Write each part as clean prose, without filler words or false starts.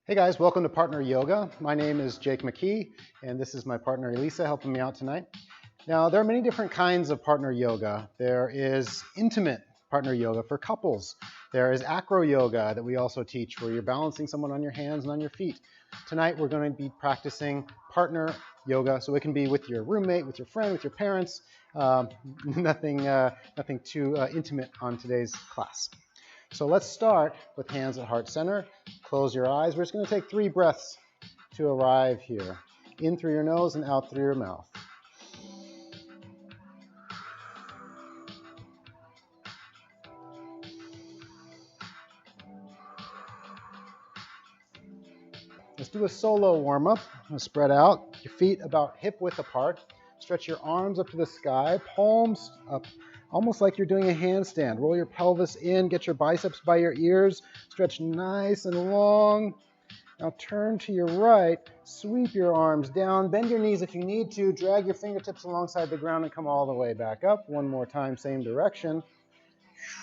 Hey guys, welcome to Partner Yoga. My name is Jake McKee, and this is my partner Elisa helping me out tonight. Now, there are many different kinds of partner yoga. There is intimate partner yoga for couples. There is acro yoga that we also teach, where you're balancing someone on your hands and on your feet. Tonight, we're going to be practicing partner yoga, so it can be with your roommate, with your friend, with your parents. Nothing too intimate on today's class. So let's start with hands at heart center. Close your eyes. We're just going to take 3 breaths to arrive here. In through your nose and out through your mouth. Let's do a solo warm-up. Spread out, your feet about hip width apart. Stretch your arms up to the sky, palms up, almost like you're doing a handstand. Roll your pelvis in, get your biceps by your ears, stretch nice and long. Now turn to your right, sweep your arms down, bend your knees if you need to, drag your fingertips alongside the ground and come all the way back up. One more time, same direction.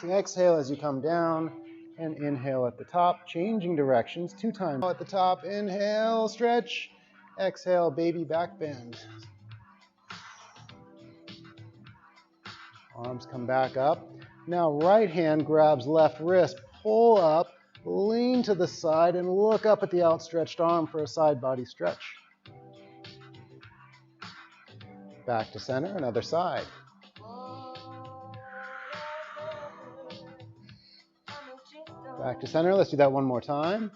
Exhale as you come down and inhale at the top, changing directions 2 times. At the top, inhale, stretch. Exhale, baby back bend. Arms come back up. Now right hand grabs left wrist, pull up, lean to the side, and look up at the outstretched arm for a side body stretch. Back to center, another side. Back to center, let's do that one more time.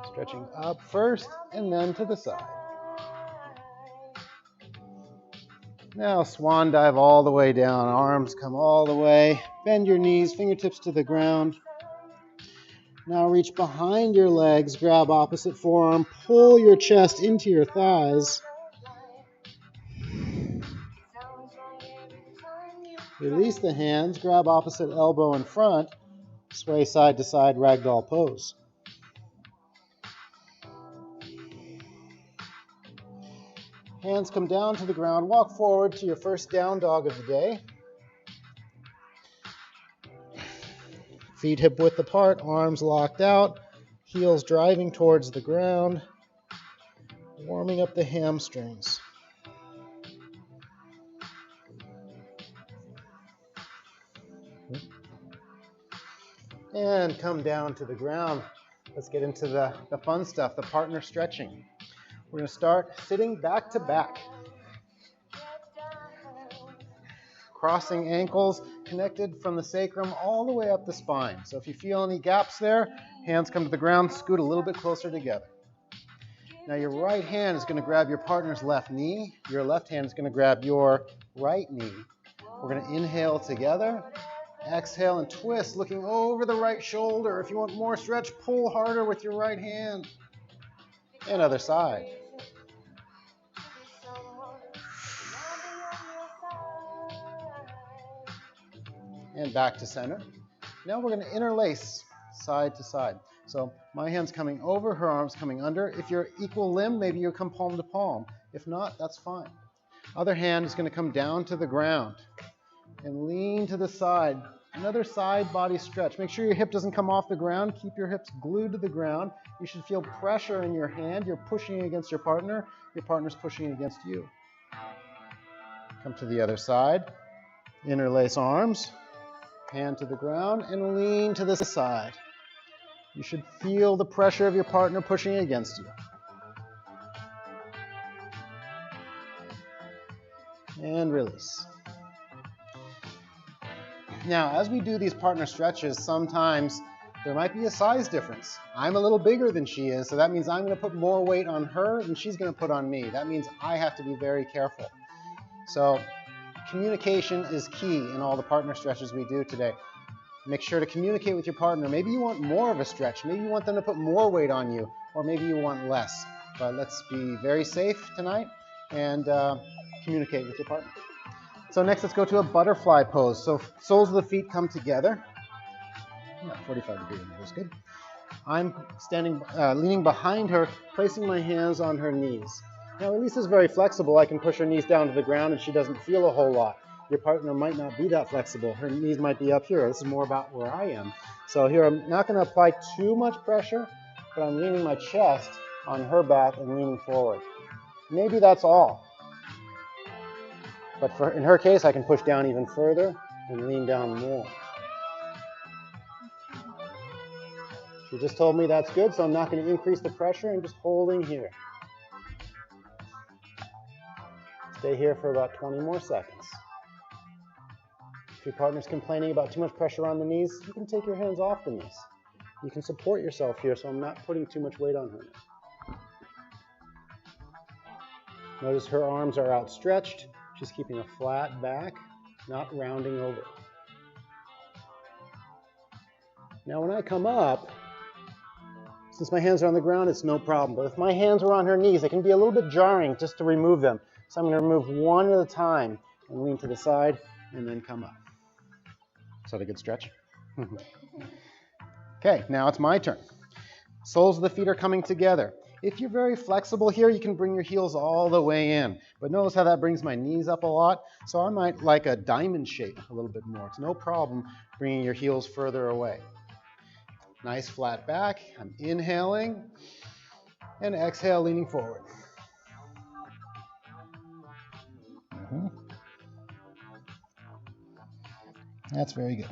Stretching up first, and then to the side. Now swan dive all the way down, arms come all the way, bend your knees, fingertips to the ground. Now reach behind your legs, grab opposite forearm, pull your chest into your thighs. Release the hands, grab opposite elbow in front, sway side to side, ragdoll pose. Hands come down to the ground. Walk forward to your first down dog of the day. Feet hip width apart, arms locked out, heels driving towards the ground, warming up the hamstrings. And come down to the ground. Let's get into the fun stuff, the partner stretching. We're going to start sitting back to back. Crossing ankles, connected from the sacrum all the way up the spine. So if you feel any gaps there, hands come to the ground, scoot a little bit closer together. Now your right hand is going to grab your partner's left knee. Your left hand is going to grab your right knee. We're going to inhale together. Exhale and twist, looking over the right shoulder. If you want more stretch, pull harder with your right hand. And other side. And back to center. Now we're going to interlace side to side. So my hand's coming over, her arm's coming under. If you're equal limb, maybe you come palm to palm. If not, that's fine. Other hand is going to come down to the ground and lean to the side. Another side body stretch. Make sure your hip doesn't come off the ground. Keep your hips glued to the ground. You should feel pressure in your hand. You're pushing against your partner's pushing against you. Come to the other side. Interlace arms. Hand to the ground and lean to the side. You should feel the pressure of your partner pushing against you. And release. Now, as we do these partner stretches, sometimes there might be a size difference. I'm a little bigger than she is, so that means I'm going to put more weight on her and she's going to put on me. That means I have to be very careful. So communication is key in all the partner stretches we do today. Make sure to communicate with your partner. Maybe you want more of a stretch. Maybe you want them to put more weight on you, or maybe you want less. But let's be very safe tonight and communicate with your partner. So next, let's go to a butterfly pose. So soles of the feet come together. Yeah, 45-degree angle is good. I'm standing, leaning behind her, placing my hands on her knees. Now, Elisa's very flexible. I can push her knees down to the ground and she doesn't feel a whole lot. Your partner might not be that flexible. Her knees might be up here. This is more about where I am. So here, I'm not going to apply too much pressure, but I'm leaning my chest on her back and leaning forward. Maybe that's all. But in her case, I can push down even further and lean down more. She just told me that's good, so I'm not going to increase the pressure. I'm just holding here. Stay here for about 20 more seconds. If your partner's complaining about too much pressure on the knees, you can take your hands off the knees. You can support yourself here, so I'm not putting too much weight on her. Notice her arms are outstretched. She's keeping a flat back, not rounding over. Now when I come up, since my hands are on the ground, it's no problem. But if my hands were on her knees, it can be a little bit jarring just to remove them. So I'm going to remove one at a time and lean to the side and then come up. Is that a good stretch? Okay, now it's my turn. Soles of the feet are coming together. If you're very flexible here, you can bring your heels all the way in. But notice how that brings my knees up a lot. So I might like a diamond shape a little bit more. It's no problem bringing your heels further away. Nice flat back. I'm inhaling and exhale, leaning forward. That's very good.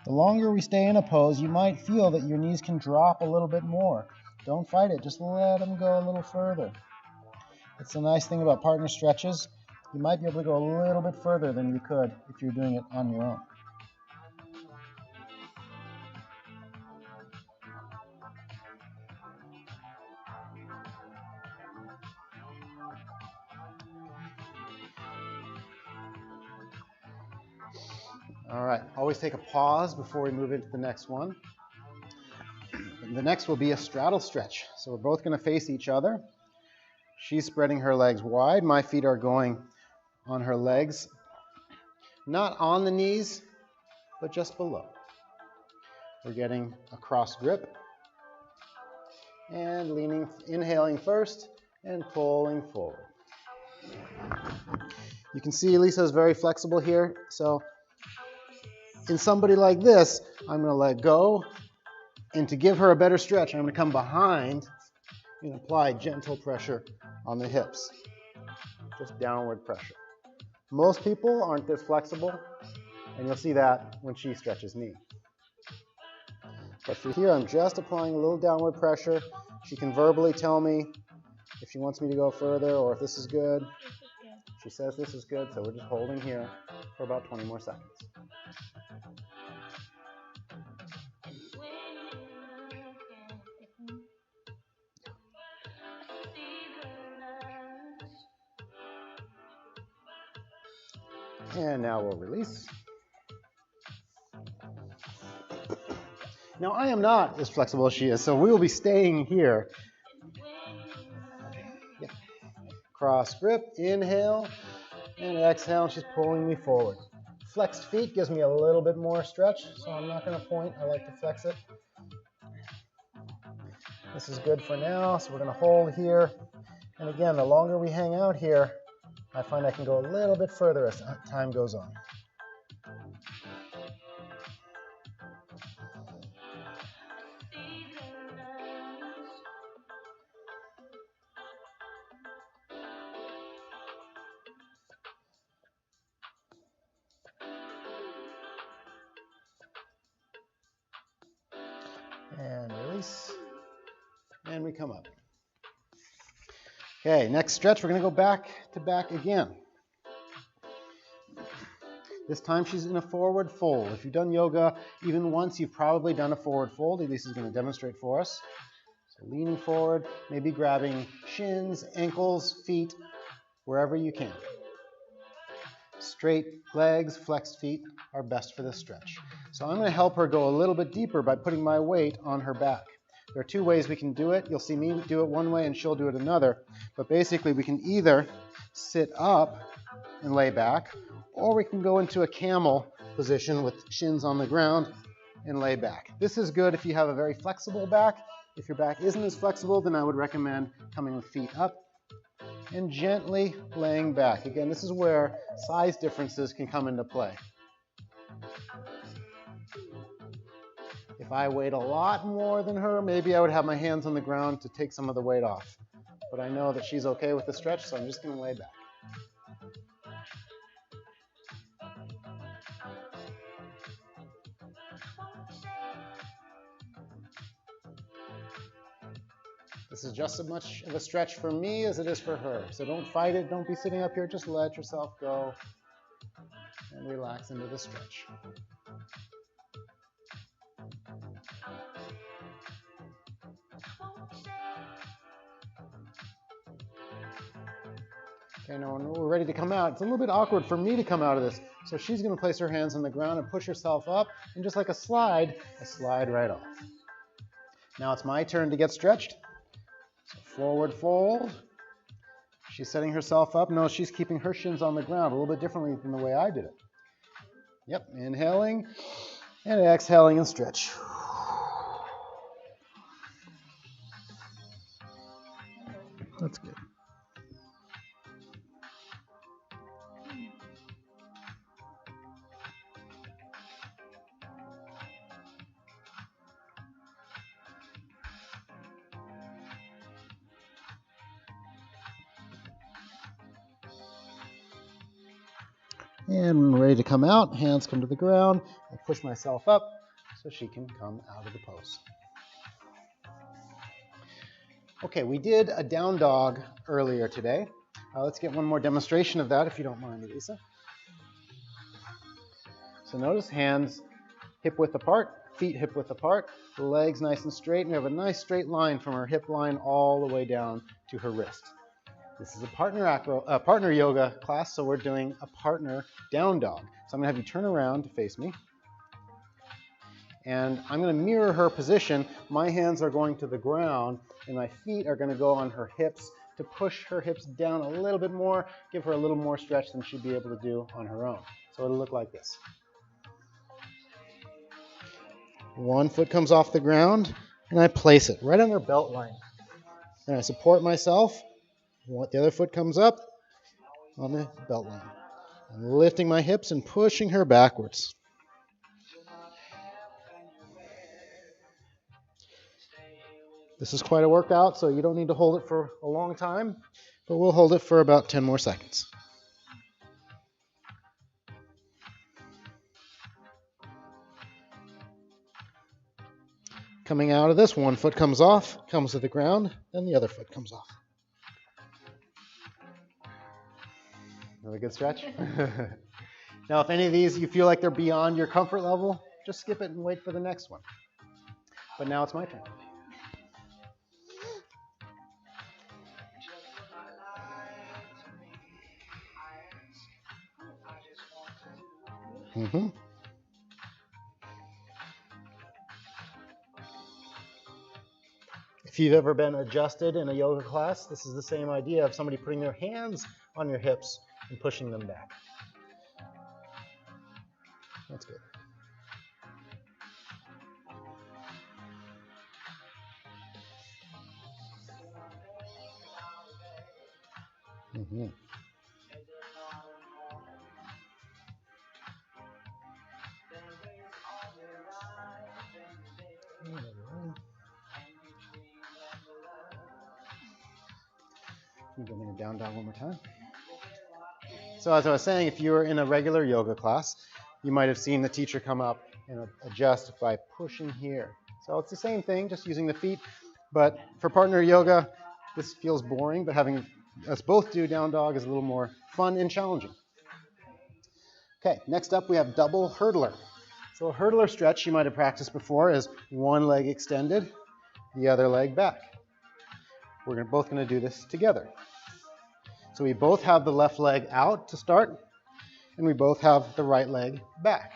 The longer we stay in a pose, you might feel that your knees can drop a little bit more. Don't fight it. Just let them go a little further. It's a nice thing about partner stretches. You might be able to go a little bit further than you could if you're doing it on your own. All right, always take a pause before we move into the next one. The next will be a straddle stretch. So we're both going to face each other. She's spreading her legs wide. My feet are going on her legs, not on the knees, but just below. We're getting a cross grip and leaning, inhaling first and pulling forward. You can see Lisa is very flexible here. So in somebody like this, I'm going to let go. And to give her a better stretch, I'm going to come behind and apply gentle pressure on the hips. Just downward pressure. Most people aren't this flexible, and you'll see that when she stretches me. But for here, I'm just applying a little downward pressure. She can verbally tell me if she wants me to go further or if this is good. She says this is good, so we're just holding here for about 20 more seconds. And now we'll release. Now I am not as flexible as she is, so we will be staying here. Yeah. Cross grip, inhale, and exhale. She's pulling me forward. Flexed feet gives me a little bit more stretch, so I'm not going to point. I like to flex it. This is good for now, so we're going to hold here. And again, the longer we hang out here, I find I can go a little bit further as time goes on. And release. And we come up. Okay, next stretch, we're going to go back to back again. This time she's in a forward fold. If you've done yoga even once, you've probably done a forward fold. Elise is going to demonstrate for us. So leaning forward, maybe grabbing shins, ankles, feet, wherever you can. Straight legs, flexed feet are best for this stretch. So I'm going to help her go a little bit deeper by putting my weight on her back. There are two ways we can do it. You'll see me do it one way and she'll do it another. But basically we can either sit up and lay back, or we can go into a camel position with shins on the ground and lay back. This is good if you have a very flexible back. If your back isn't as flexible, then I would recommend coming with feet up and gently laying back. Again, this is where size differences can come into play. If I weighed a lot more than her, maybe I would have my hands on the ground to take some of the weight off. But I know that she's okay with the stretch, so I'm just going to lay back. This is just as much of a stretch for me as it is for her. So don't fight it. Don't be sitting up here. Just let yourself go and relax into the stretch. Okay, now when we're ready to come out, it's a little bit awkward for me to come out of this. So she's going to place her hands on the ground and push herself up. And just like a slide, I slide right off. Now it's my turn to get stretched. So forward fold. She's setting herself up. No, she's keeping her shins on the ground a little bit differently than the way I did it. Yep, inhaling and exhaling and stretch. That's good. And when ready to come out, hands come to the ground. I push myself up so she can come out of the pose. Okay, we did a down dog earlier today. Let's get one more demonstration of that if you don't mind, Lisa. So notice hands hip width apart, feet hip width apart, legs nice and straight, and we have a nice straight line from her hip line all the way down to her wrist. This is a partner yoga class, so we're doing a partner down dog. So I'm going to have you turn around to face me. And I'm going to mirror her position. My hands are going to the ground, and my feet are going to go on her hips to push her hips down a little bit more, give her a little more stretch than she'd be able to do on her own. So it'll look like this. One foot comes off the ground, and I place it right on her belt line. And I support myself. The other foot comes up on the belt line. I'm lifting my hips and pushing her backwards. This is quite a workout, so you don't need to hold it for a long time, but we'll hold it for about 10 more seconds. Coming out of this, one foot comes off, comes to the ground, then the other foot comes off. Another good stretch. Now, if any of these you feel like they're beyond your comfort level, just skip it and wait for the next one. But now it's my turn. If you've ever been adjusted in a yoga class, this is the same idea of somebody putting their hands on your hips and pushing them back. That's good. Go into down dog one more time. So as I was saying, if you were in a regular yoga class, you might have seen the teacher come up and adjust by pushing here. So it's the same thing, just using the feet. But for partner yoga, this feels boring, but having us both do down dog is a little more fun and challenging. Okay, next up we have double hurdler. So a hurdler stretch you might have practiced before is one leg extended, the other leg back. We're both going to do this together. So we both have the left leg out to start, and we both have the right leg back.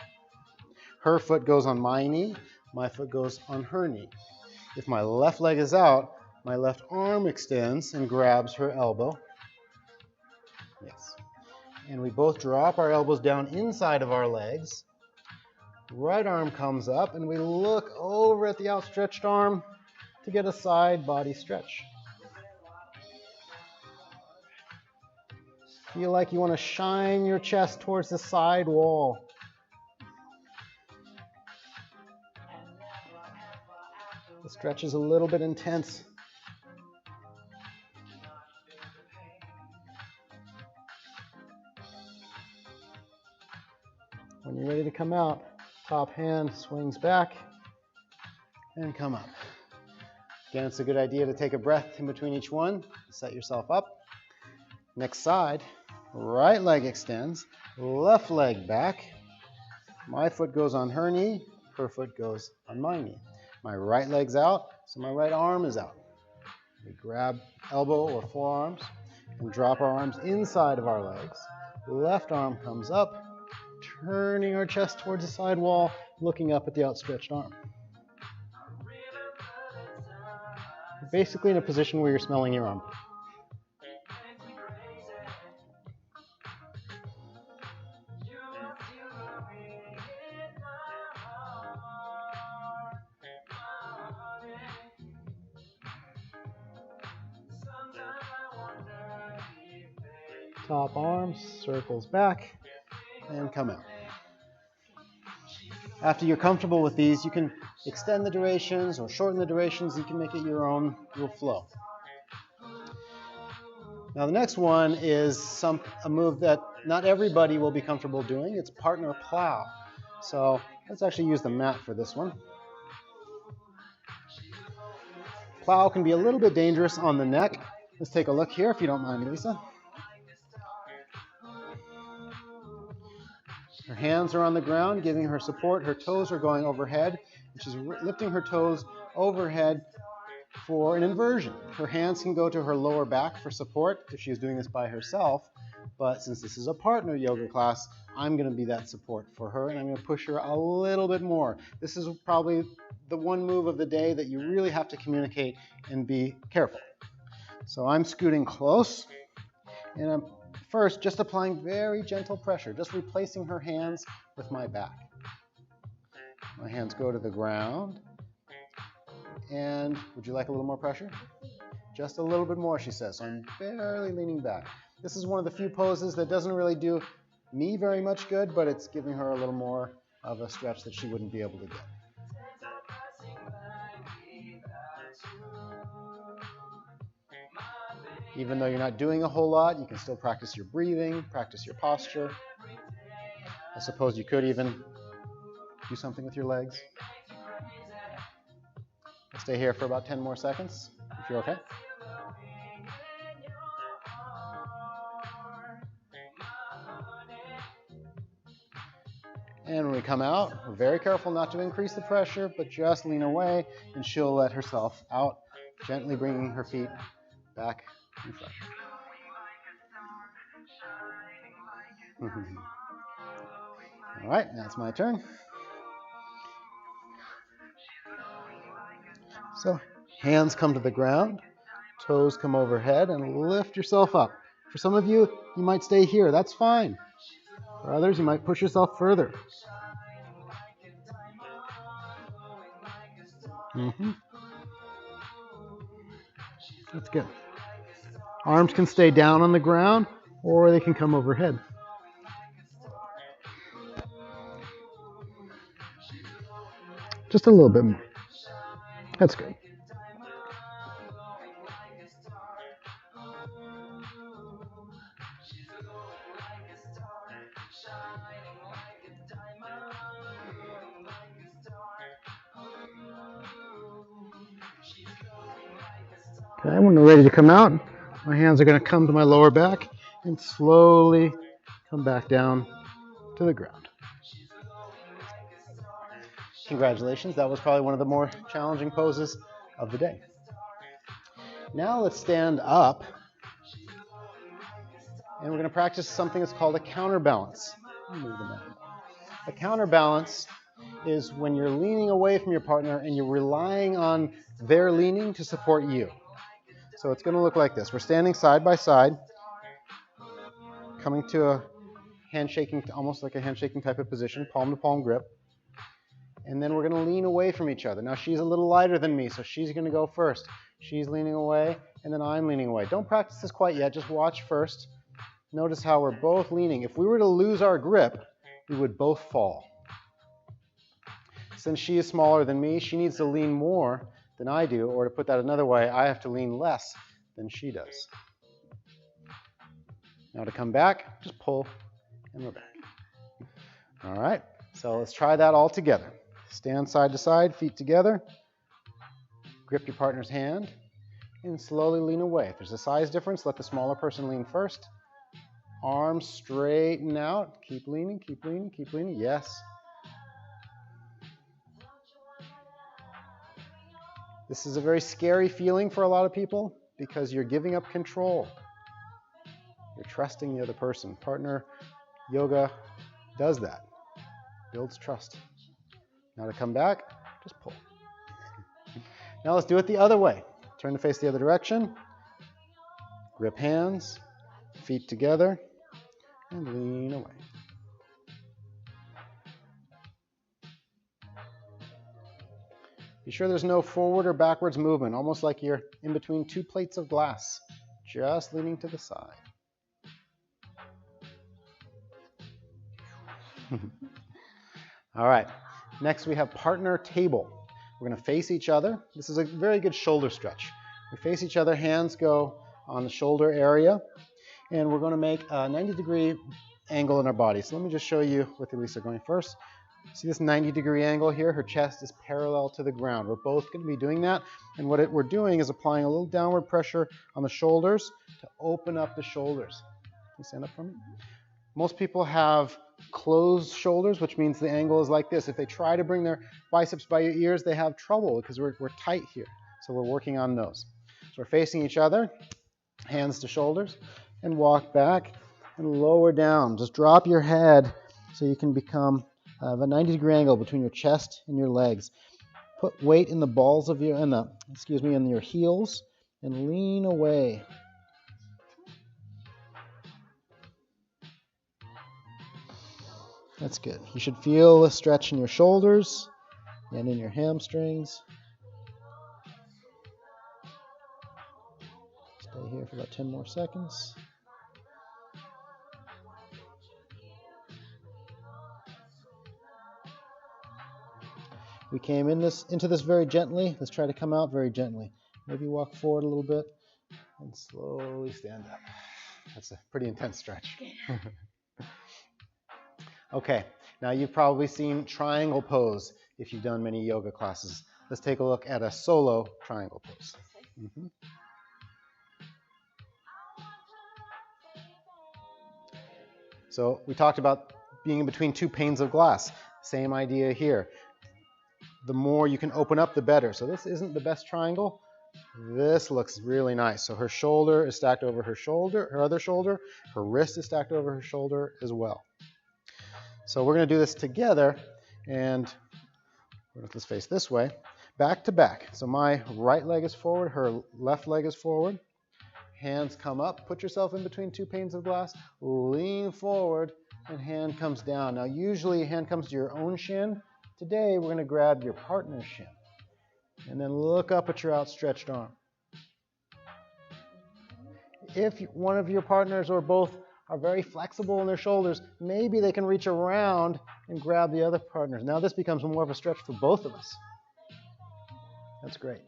Her foot goes on my knee, my foot goes on her knee. If my left leg is out, my left arm extends and grabs her elbow. Yes. And we both drop our elbows down inside of our legs. Right arm comes up, and we look over at the outstretched arm to get a side body stretch. Feel like you want to shine your chest towards the side wall. The stretch is a little bit intense. When you're ready to come out, top hand swings back and come up. Again, it's a good idea to take a breath in between each one. Set yourself up. Next side, right leg extends, left leg back. My foot goes on her knee, her foot goes on my knee. My right leg's out, so my right arm is out. We grab elbow or forearms and drop our arms inside of our legs. Left arm comes up, turning our chest towards the side wall, looking up at the outstretched arm. You're basically in a position where you're smelling your arm. Top arm circles back and come out. After you're comfortable with these, you can extend the durations or shorten the durations. You can make it your own little flow. Now the next one is a move that not everybody will be comfortable doing. It's partner plough. So let's actually use the mat for this one. Plough can be a little bit dangerous on the neck. Let's take a look here if you don't mind, Lisa. Her hands are on the ground, giving her support. Her toes are going overhead. And she's lifting her toes overhead for an inversion. Her hands can go to her lower back for support if she is doing this by herself. But since this is a partner yoga class, I'm going to be that support for her, and I'm going to push her a little bit more. This is probably the one move of the day that you really have to communicate and be careful. So I'm scooting close, and I'm first just applying very gentle pressure, just replacing her hands with my back. My hands go to the ground. And would you like a little more pressure? Just a little bit more, she says. So I'm barely leaning back. This is one of the few poses that doesn't really do me very much good, but it's giving her a little more of a stretch that she wouldn't be able to get. Even though you're not doing a whole lot, you can still practice your breathing, practice your posture. I suppose you could even do something with your legs. I'll stay here for about 10 more seconds, if you're okay. And when we come out, we're very careful not to increase the pressure, but just lean away, and she'll let herself out, gently bringing her feet back in front. All right, now it's my turn. So hands come to the ground, toes come overhead, and lift yourself up. For some of you, you might stay here. That's fine. For others, you might push yourself further. That's good. Arms can stay down on the ground, or they can come overhead. Just a little bit more. That's good. Okay, when we're ready to come out, my hands are going to come to my lower back and slowly come back down to the ground. Congratulations, that was probably one of the more challenging poses of the day. Now let's stand up, and we're going to practice something that's called a counterbalance. A counterbalance is when you're leaning away from your partner and you're relying on their leaning to support you. So it's going to look like this. We're standing side by side, coming to a handshaking, almost like a handshaking type of position, palm to palm grip. And then we're going to lean away from each other. Now she's a little lighter than me, so she's going to go first. She's leaning away, and then I'm leaning away. Don't practice this quite yet. Just watch first. Notice how we're both leaning. If we were to lose our grip, we would both fall. Since she is smaller than me, she needs to lean more than I do, or to put that another way, I have to lean less than she does. Now to come back, just pull, and we're back. All right, so let's try that all together. Stand side to side, feet together. Grip your partner's hand, and slowly lean away. If there's a size difference, let the smaller person lean first. Arms straighten out. Keep leaning, keep leaning, keep leaning. Yes. This is a very scary feeling for a lot of people because you're giving up control. You're trusting the other person. Partner yoga does that. Builds trust. Now to come back, just pull. Now let's do it the other way. Turn to face the other direction. Grip hands, feet together, and lean away. Be sure there's no forward or backwards movement, almost like you're in between two plates of glass, just leaning to the side. All right, next we have partner table. We're going to face each other. This is a very good shoulder stretch. We face each other, hands go on the shoulder area, and we're going to make a 90-degree angle in our body. So let me just show you with Elisa going first. See this 90-degree angle here? Her chest is parallel to the ground. We're both going to be doing that. And what we're doing is applying a little downward pressure on the shoulders to open up the shoulders. Can you stand up for me? Most people have closed shoulders, which means the angle is like this. If they try to bring their biceps by your ears, they have trouble because we're tight here. So we're working on those. So we're facing each other, hands to shoulders, and walk back and lower down. Just drop your head so you can become a 90-degree angle between your chest and your legs. Put weight in the balls of your, in your heels, and lean away. That's good. You should feel a stretch in your shoulders and in your hamstrings. Stay here for about 10 more seconds. We came into this very gently. Let's try to come out very gently. Maybe walk forward a little bit and slowly stand up. That's a pretty intense stretch. Okay, now you've probably seen triangle pose if you've done many yoga classes. Let's take a look at a solo triangle pose. So we talked about being in between two panes of glass. Same idea here. The more you can open up, the better. So this isn't the best triangle. This looks really nice. So her shoulder is stacked over her shoulder, her other shoulder. Her wrist is stacked over her shoulder as well. So we're going to do this together, and let's face this way, back to back. So my right leg is forward, her left leg is forward. Hands come up, put yourself in between two panes of glass, lean forward, and hand comes down. Now usually hand comes to your own shin. Today, we're going to grab your partner's shin and then look up at your outstretched arm. If one of your partners or both are very flexible in their shoulders, maybe they can reach around and grab the other partners. Now this becomes more of a stretch for both of us. That's great.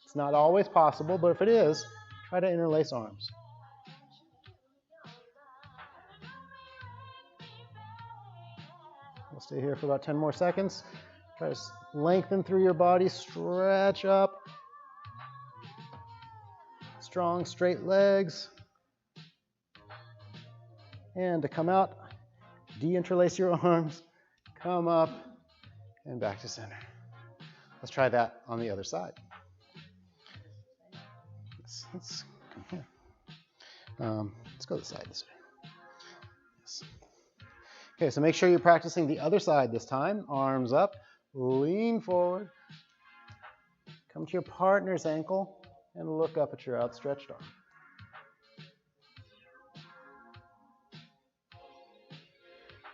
It's not always possible, but if it is, try to interlace arms. We'll stay here for about 10 more seconds. Try to lengthen through your body, stretch up. Strong, straight legs. And to come out, de-interlace your arms, come up, and back to center. Let's try that on the other side. Let's come here. Let's go this side this way. Yes. Okay, so make sure you're practicing the other side this time. Arms up, lean forward, come to your partner's ankle, and look up at your outstretched arm.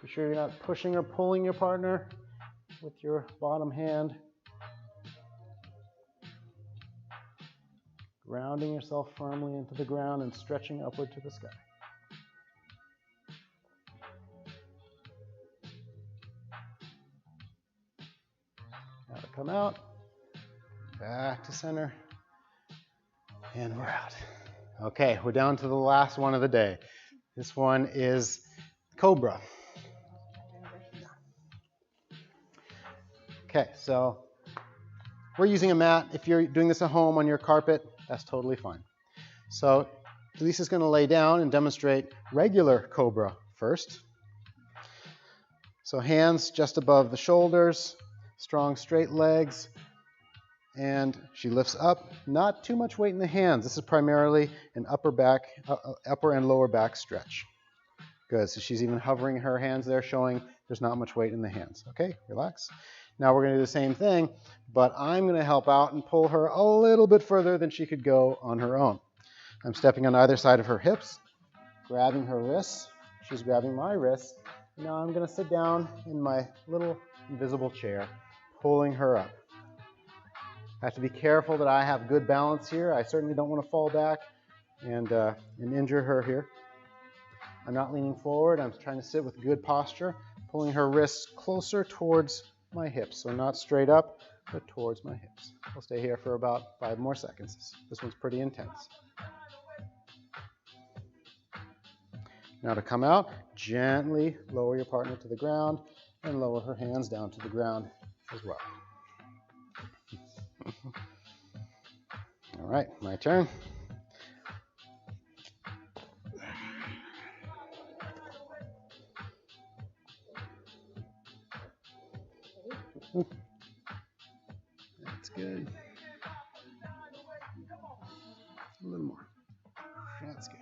Be sure you're not pushing or pulling your partner. with your bottom hand, grounding yourself firmly into the ground and stretching upward to the sky. Now to come out, back to center, and we're out. Okay, we're down to the last one of the day. This one is cobra. Okay, so we're using a mat. If you're doing this at home on your carpet, that's totally fine. So Lisa's going to lay down and demonstrate regular cobra first. So hands just above the shoulders, strong straight legs, and she lifts up. Not too much weight in the hands. This is primarily an upper and lower back stretch. Good, so she's even hovering her hands there, showing there's not much weight in the hands. Okay, relax. Now we're going to do the same thing, but I'm going to help out and pull her a little bit further than she could go on her own. I'm stepping on either side of her hips, grabbing her wrists. She's grabbing my wrists. Now I'm going to sit down in my little invisible chair, pulling her up. I have to be careful that I have good balance here. I certainly don't want to fall back and injure her here. I'm not leaning forward. I'm trying to sit with good posture, pulling her wrists closer towards my hips. So not straight up, but towards my hips. I'll stay here for about 5 more seconds. This one's pretty intense. Now to come out, gently lower your partner to the ground and lower her hands down to the ground as well. All right, my turn. That's good. A little more. That's good.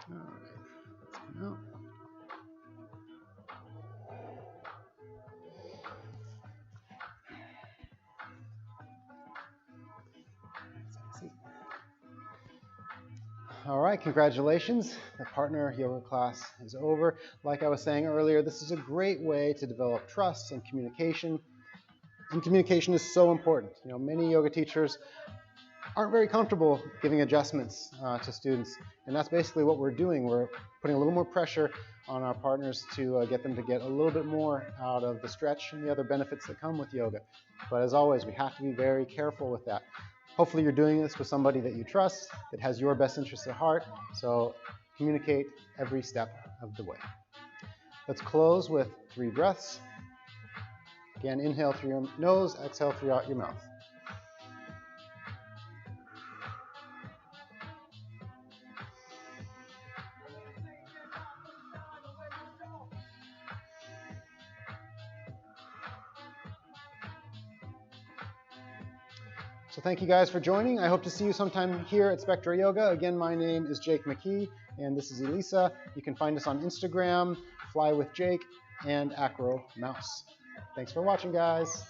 All right, let's come out. All right, congratulations. The partner yoga class is over. Like I was saying earlier, this is a great way to develop trust and communication. And communication is so important. You know, many yoga teachers aren't very comfortable giving adjustments to students. And that's basically what we're doing. We're putting a little more pressure on our partners to get them to get a little bit more out of the stretch and the other benefits that come with yoga. But as always, we have to be very careful with that. Hopefully you're doing this with somebody that you trust, that has your best interests at heart, so communicate every step of the way. Let's close with 3 breaths. Again, inhale through your nose, exhale throughout your mouth. So thank you guys for joining. I hope to see you sometime here at Spectra Yoga. Again, my name is Jake McKee, and this is Elisa. You can find us on Instagram, Fly with Jake, and Acro Mouse. Thanks for watching, guys.